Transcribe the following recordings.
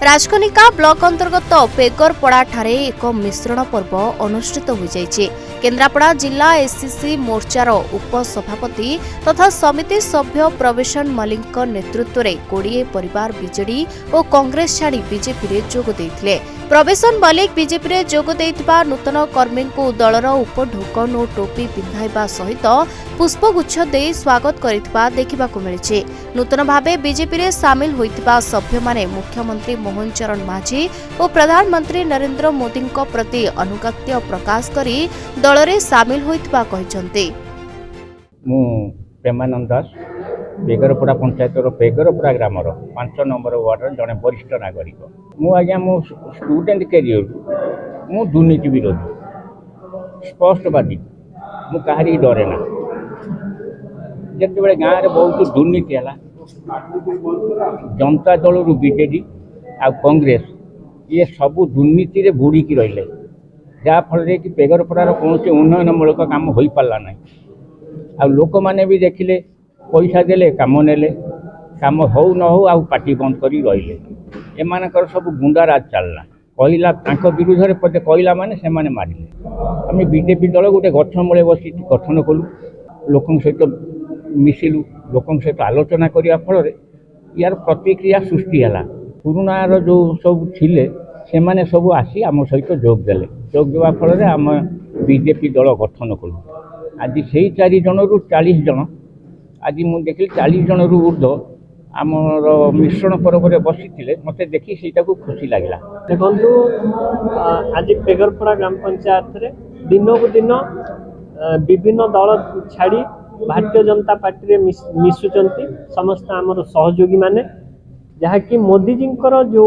Rajkanika block अंतर्गत पेगरपड़ा ठारे एक मिश्रण पर्व अनुष्ठित हो जाइए। केन्द्रापड़ा जिला एससीसी मोर्चार उपसभापति तथा समिति सभ्य प्रवेशन मल्लिक नेतृत्व में 20 परिवार बीजेडी और कांग्रेस छाड़ी बीजेपी रे जोग देइथिले। प्रवेशन मल्लिक बीजेपी रे जोग देइथिबा नूतन कर्मी को दलर उपढोकन और टोपी पिंधाइबा सहित पुष्पगुच्छ दे स्वागत करिथिबा देखिबाकू मिलिछि। नूतन भावे बीजेपी रे सामिल होइथिबा सभ्य माने मुख्यमंत्री मोहन चरण माझी और प्रधानमंत्री नरेंद्र मोदी प्रति अनुगत्य प्रकाश करी दल रे सामिल होइथिबा कहिसंते। मु प्रेमानंद दास बेगरपड़ा पंचायत बेगरपड़ा ग्रामर 5 नंबर वार्ड जड़े वरिष्ठ नागरिक। मु आज्ञा मो स्टूडेंट कैरियर मु दुर्नीति विरोधी स्पष्टवादी मु कहारी डरे ना। जिते गाँव में बहुत दुर्नीति है जनता दल रु बीजेडी आ कांग्रेस ये सबू दुर्नीति रे बुड़ीकी रहिले जहाँफल कि बेगरपड़ार कौन उन्नयनमूलक काम हो पारा ना। आ लोक मैंने भी देखिले पैसा देले काम नेले काम हो न हो आ पार्टी बंद कर रहिले। एमानकर सब गुंडाराज चलना कहला विरुद्ध में पदे कहला माने से माने मारिले। आम बीजेपी दल गोटे गछ मूले बस गठन कलु लोक सहित मिसिलु लोक सहित आलोचना करने फल यार प्रतिक्रिया सृष्टि है। पुराणार जो सब थिले से माने सब आसी आम सहित जोग देले। जोग देवा फल आम बीजेपी दल गठन कलु। आज से 4 जन रु 40 जन आज मुझे देखिए 40 जन रु ऊर्ध आमर मिश्रण पर्व बसी मत देखी से खुशी लगे। देखु आज बेगरपड़ा ग्राम पंचायत रे दिन को दिन विभिन्न दल छाड़ी भारतीय जनता पार्टी रे मिशुचंती समस्त आमर सहयोगी माने जहाँकि मोदी जी जो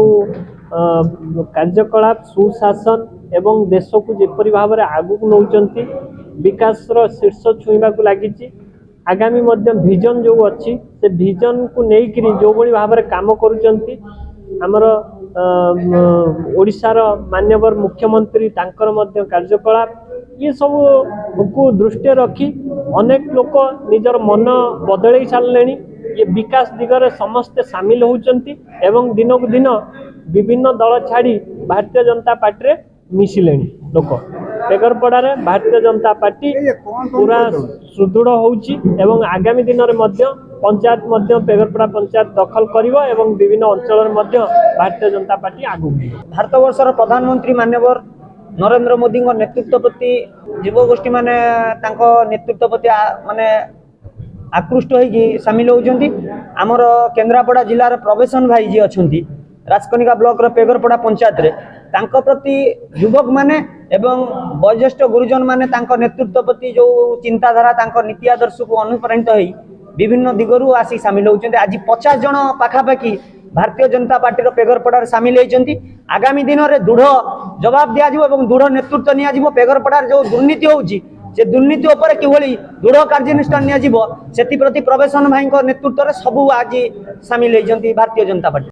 कार्यकलाप सुशासन एवं देश को जेपरी भाव में आगू नौचंती विकास शीर्ष छुईबा को लगी। आगामी विजन जो अच्छी से विजन को लेकिन जो बड़ी भाव में काम करुचंती आमर ओडिशार मान्यवर मुख्यमंत्री तांकर मध्य कार्यकलाप ये सब को दृष्टि रखी अनेक लोक निजर मन बदल सारे। ये विकास दिगरे समस्ते सामिल होचंती एवं दिन को दिन विभिन्न दल छाड़ी भारतीय जनता पार्टी रे मिसिले लोक। बेगरपड़ा रे भारतीय जनता पार्टी पूरा सुदृढ़ होउची एवं आगामी दिन में पंचायत बेगरपड़ा पंचायत दखल करिवो एवं विभिन्न अंचल भारतीय जनता पार्टी आगू। भारत वर्षर प्रधानमंत्री मान्यवर नरेंद्र मोदी नेतृत्व प्रति युवगोष्ठी माने नेतृत्व प्रति माने आकृष्ट होगी सामिल होती। आमर केन्द्रापड़ा जिलार प्रवेशन भाई जी अच्छा राजकनिका ब्लॉक बेगरपड़ा पंचायत रे तांको प्रति युवक माने एवं वयोज्येष्ठ गुरुजन माने तांको नेतृत्व प्रति जो चिंताधारा तांको नीति आदर्श को अनुप्राणित होई विभिन्न दिगरु आसी सामिल होचंती। आज 50 जन पाखापाखि भारतीय जनता पार्टी बेगरपड़ा सामिल होती। आगामी दिन में दृढ़ जवाब दिज्व और दृढ़ नेतृत्व नियाजिवो। बेगरपड़ा जो दुर्नीति होउची से दुर्नीति उपर किभली दृढ़ कार्यानुष्ठान नियाजिवो सेति प्रति प्रवेशन भाई नेतृत्व में सबू आज सामिल होती भारतीय जनता पार्टी।